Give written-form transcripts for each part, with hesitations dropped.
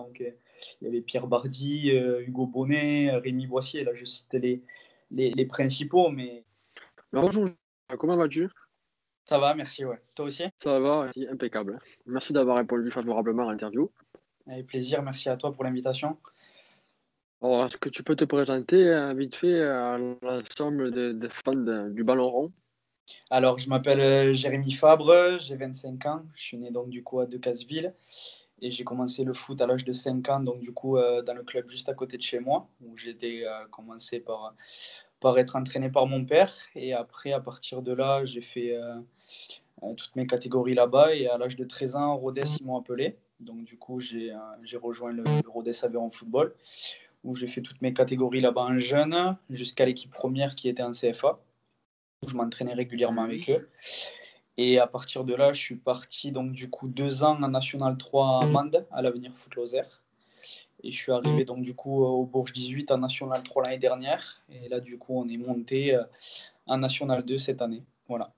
Donc, il y avait Pierre Bardy, Hugo Bonnet, Rémi Boissier. Là, je cite les principaux, mais Bonjour, comment vas-tu? ça va, merci. Ouais. Toi aussi? Ça va, impeccable. Merci d'avoir répondu favorablement à l'interview. Avec plaisir, merci à toi pour l'invitation. Alors, est-ce que tu peux te présenter vite fait à l'ensemble des fans du ballon rond? Alors, je m'appelle Jérémy Fabre, j'ai 25 ans. Je suis né donc du coup à Decazeville et j'ai commencé le foot à l'âge de 5 ans, donc du coup dans le club juste à côté de chez moi, où j'ai commencé par être entraîné par mon père. Et après, à partir de là, j'ai fait toutes mes catégories là-bas. Et à l'âge de 13 ans, Rodez, ils m'ont appelé. Donc du coup, j'ai rejoint le Rodez Aveyron Football, où j'ai fait toutes mes catégories là-bas en jeune, jusqu'à l'équipe première qui était en CFA, où je m'entraînais régulièrement avec eux. Et à partir de là, je suis parti donc du coup 2 ans en National 3 à Mende, à l'Avenir Foot Lozère. Et je suis arrivé donc du coup au Bourges 18 en National 3 l'année dernière. Et là, du coup, on est monté en National 2 cette année. Voilà.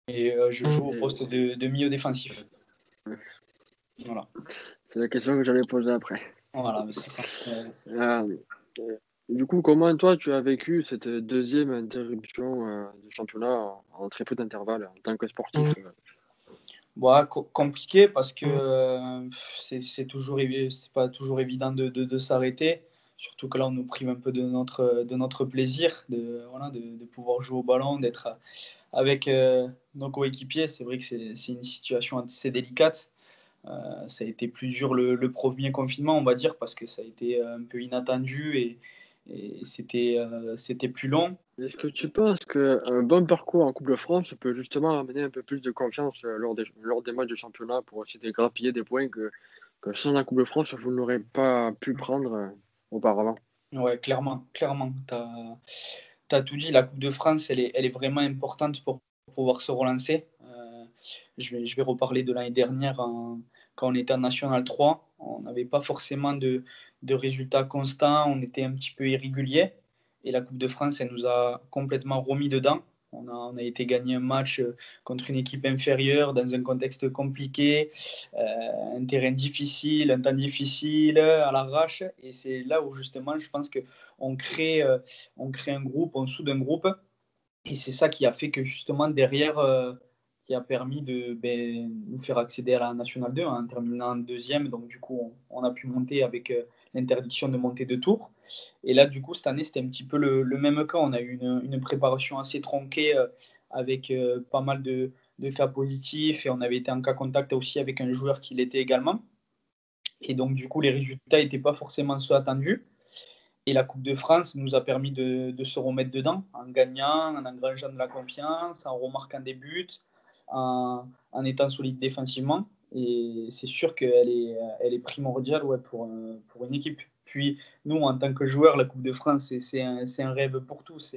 Et je joue au poste de milieu défensif. Voilà. C'est la question que j'allais poser après. Voilà, mais c'est ça. Euh, du coup, comment toi tu as vécu cette deuxième interruption du championnat en très peu d'intervalle en tant que sportif? Bon, compliqué parce que c'est pas toujours évident de s'arrêter. Surtout que là, on nous prive un peu de notre plaisir, voilà, de pouvoir jouer au ballon, d'être avec nos coéquipiers. C'est vrai que c'est une situation assez délicate. Ça a été plus dur le premier confinement, on va dire, parce que ça a été un peu inattendu et c'était plus long. Est-ce que tu penses qu'un bon parcours en Coupe de France peut justement amener un peu plus de confiance lors des matchs de championnat pour essayer de grappiller des points que sans la Coupe de France, vous n'aurez pas pu prendre auparavant? Ouais, clairement, clairement. T'as tout dit, la Coupe de France, elle est vraiment importante pour pouvoir se relancer. Je vais reparler de l'année dernière quand on était en National 3. On n'avait pas forcément de résultats constants, on était un petit peu irrégulier. Et la Coupe de France, elle nous a complètement remis dedans. On a été gagner un match contre une équipe inférieure dans un contexte compliqué, un terrain difficile, un temps difficile, à l'arrache. Et c'est là où justement, je pense qu'on crée, on crée un groupe, on soude un groupe. Et c'est ça qui a fait que justement derrière, qui a permis de nous faire accéder à la National 2 en terminant deuxième. Donc du coup, on a pu monter avec l'interdiction de monter de tour. Et là, du coup, cette année, c'était un petit peu le même cas. On a eu une préparation assez tronquée avec pas mal de cas positifs et on avait été en cas contact aussi avec un joueur qui l'était également. Et donc, du coup, les résultats n'étaient pas forcément ceux attendus. Et la Coupe de France nous a permis de se remettre dedans en gagnant, en engrangeant de la confiance, en remarquant des buts, en étant solide défensivement. Et c'est sûr qu'elle est primordiale ouais, pour une équipe. Puis nous, en tant que joueurs, la Coupe de France, c'est un rêve pour tous.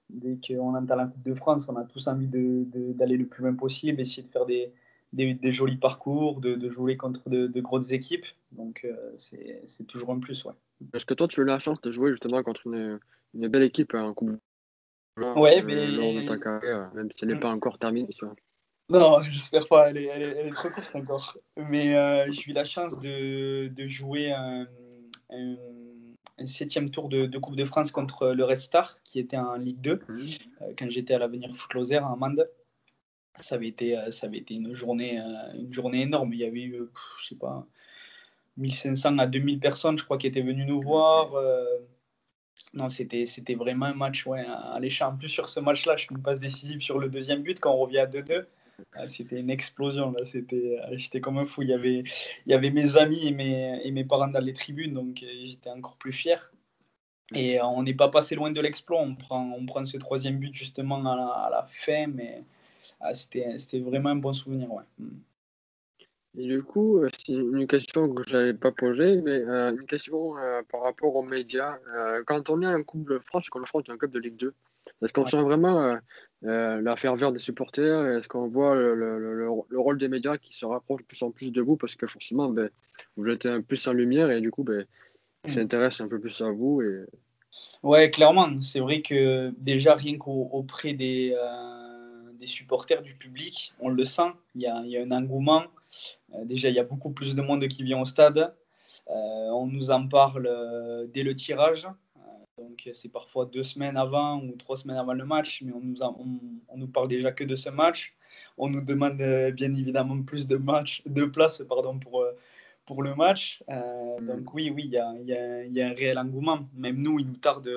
Dès qu'on entend la Coupe de France, on a tous envie d'aller le plus loin possible, essayer de faire des jolis parcours, de jouer contre de grosses équipes. Donc c'est toujours un plus. Ouais. Est-ce que toi tu as eu la chance de jouer justement contre une belle équipe en Coupe de France Ouais, lors de mais ta carrière, même si elle n'est pas encore terminée, tu vois? non, j'espère pas, elle est trop courte encore. Mais j'ai eu la chance de jouer un, un 7e tour de Coupe de France contre le Red Star, qui était en Ligue 2, quand j'étais à l'Avenir Foot Lozère en Mende. Ça avait été une journée énorme. Il y avait eu, je sais pas, 1500 à 2000 personnes, je crois, qui étaient venues nous voir. Non, c'était vraiment un match ouais, alléchant. En plus, sur ce match-là, je fais une passe décisive sur le deuxième but quand on revient à 2-2. C'était une explosion. Là. J'étais comme un fou. Il y avait mes amis et mes parents dans les tribunes, donc j'étais encore plus fier. Et on n'est pas passé loin de l'exploit. On prend ce troisième but justement à la fin, mais c'était vraiment un bon souvenir. Ouais. Et du coup, c'est une question que je n'avais pas posée, mais une question par rapport aux médias. Quand on est en Coupe de France, qu'on France est un club de Ligue 2, est-ce qu'on Ouais. sent vraiment la ferveur des supporters? Est-ce qu'on voit le rôle des médias qui se rapproche de plus en plus de vous? Parce que forcément, ben, vous êtes un plus en lumière et du coup, ben, ils s'intéressent un peu plus à vous. Ouais, clairement. C'est vrai que déjà, rien qu'auprès des supporters, du public, on le sent. Il y a un engouement. Déjà, il y a beaucoup plus de monde qui vient au stade. On nous en parle dès le tirage. Donc, c'est parfois 2 semaines avant ou 3 semaines avant le match, mais on nous parle déjà que de ce match. On nous demande bien évidemment plus de places pour le match. Donc oui, il y a un réel engouement. Même nous, il nous tarde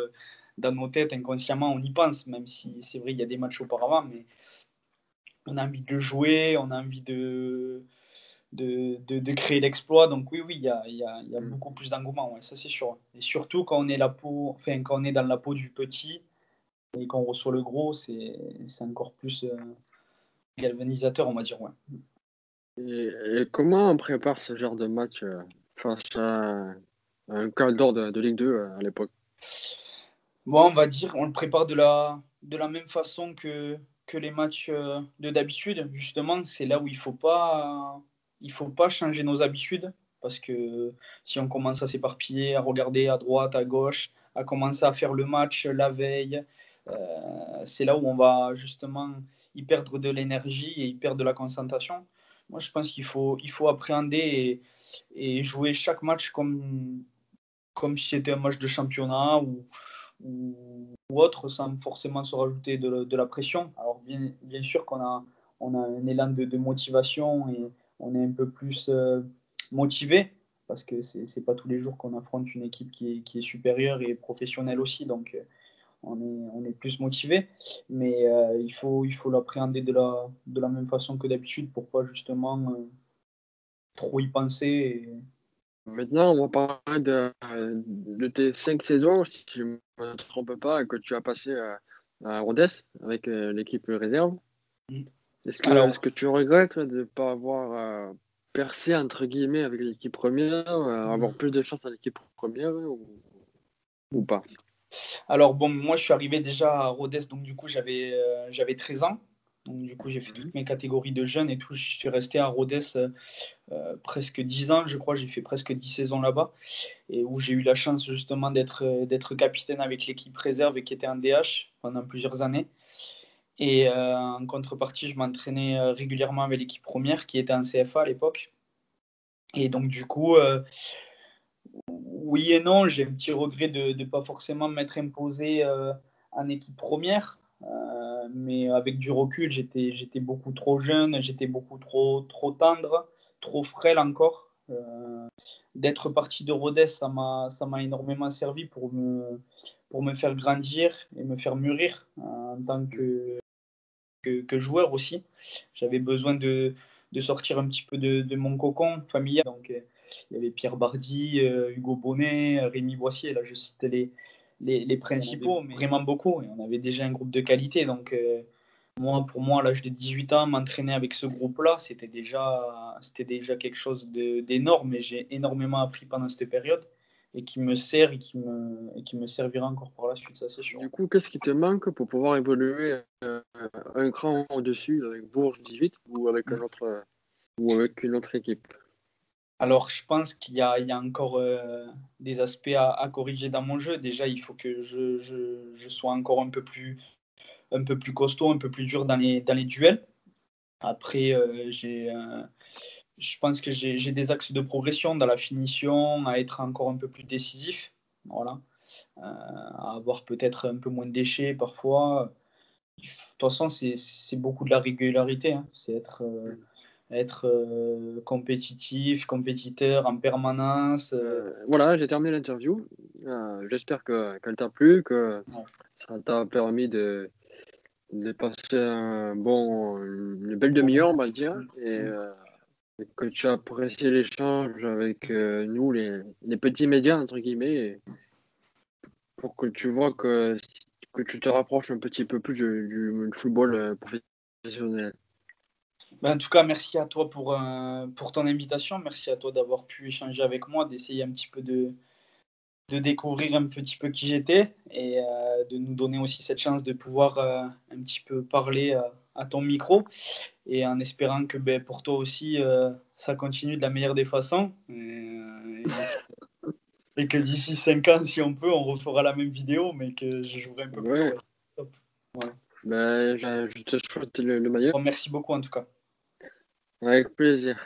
dans nos têtes, inconsciemment, on y pense, même si c'est vrai, il y a des matchs auparavant, mais on a envie de jouer, on a envie de créer l'exploit. Donc oui, il y a beaucoup plus d'engouement, ouais, ça c'est sûr. Et surtout quand on est quand on est dans la peau du petit et qu'on reçoit le gros, c'est encore plus galvanisateur, on va dire. Ouais. Et comment on prépare ce genre de match face à un quart d'or de Ligue 2 à l'époque? Bon, on va dire, on le prépare de la même façon que les matchs de d'habitude. Justement, c'est là où il faut pas changer nos habitudes parce que si on commence à s'éparpiller, à regarder à droite, à gauche, à commencer à faire le match la veille, c'est là où on va justement y perdre de l'énergie et y perdre de la concentration. Moi, je pense il faut appréhender et jouer chaque match comme si c'était un match de championnat ou autre, sans forcément se rajouter de la pression. Alors bien sûr on a un élan de motivation et on est un peu plus motivé, parce que c'est pas tous les jours qu'on affronte une équipe qui est supérieure et professionnelle aussi, donc on est plus motivé, mais il faut l'appréhender de la même façon que d'habitude pour pas justement trop y penser. Maintenant, on va parler de tes 5 saisons, si je ne me trompe pas, que tu as passé à Rodez avec l'équipe réserve. Est-ce Alors, que tu regrettes de ne pas avoir percé, entre guillemets, avec l'équipe première, avoir plus de chance à l'équipe première ou pas? Alors bon, moi je suis arrivé déjà à Rodez, donc du coup j'avais 13 ans. Donc du coup j'ai fait toutes mes catégories de jeunes et tout. Je suis resté à Rodez presque 10 ans, je crois. J'ai fait presque 10 saisons là-bas et où j'ai eu la chance justement d'être capitaine avec l'équipe réserve et qui était en DH pendant plusieurs années. Et en contrepartie, je m'entraînais régulièrement avec l'équipe première qui était en CFA à l'époque. Et donc du coup, oui et non, j'ai un petit regret de ne pas forcément m'être imposé en équipe première. Mais avec du recul, j'étais beaucoup trop jeune, j'étais beaucoup trop tendre, trop frêle encore. D'être parti de Rodez, ça m'a énormément servi pour me faire grandir et me faire mûrir en tant que joueur aussi. J'avais besoin de sortir un petit peu de mon cocon familial. Donc, il y avait Pierre Bardy, Hugo Bonnet, Rémi Boissier. Là, je cite les principaux, mais vraiment beaucoup. Et on avait déjà un groupe de qualité. Donc, pour moi, à l'âge de 18 ans, m'entraîner avec ce groupe-là, c'était déjà quelque chose d'énorme. Et j'ai énormément appris pendant cette période et qui me sert et qui me servira encore par la suite, ça c'est sûr. Du coup, qu'est-ce qui te manque pour pouvoir évoluer un cran au-dessus avec Bourges 18 ou avec ou avec une autre équipe? Alors, je pense il y a encore des aspects à corriger dans mon jeu. Déjà, il faut que je sois encore un peu plus costaud, un peu plus dur dans les duels. Après, je pense que j'ai des axes de progression dans la finition, à être encore un peu plus décisif. Voilà. À avoir peut-être un peu moins de déchets parfois. De toute façon, c'est beaucoup de la régularité, hein. C'est être compétitif, compétiteur en permanence. Voilà, j'ai terminé l'interview. J'espère qu'elle t'a plu, que Ouais. ça t'a permis de passer une belle Bon, demi-heure, on va dire, et que tu as apprécié l'échange avec nous, les petits médias, entre guillemets, pour que tu vois que tu te rapproches un petit peu plus du football professionnel. ben, en tout cas, merci à toi pour ton invitation. Merci à toi d'avoir pu échanger avec moi, d'essayer un petit peu de découvrir un petit peu qui j'étais et de nous donner aussi cette chance de pouvoir un petit peu parler à ton micro, et en espérant que ben, pour toi aussi ça continue de la meilleure des façons, et que d'ici 5 ans, si on peut, on refera la même vidéo, mais que je jouerai un peu plus haut. Ouais, Ouais. Top. Voilà. ben, je te souhaite le meilleur. Bon, merci beaucoup en tout cas. Avec plaisir.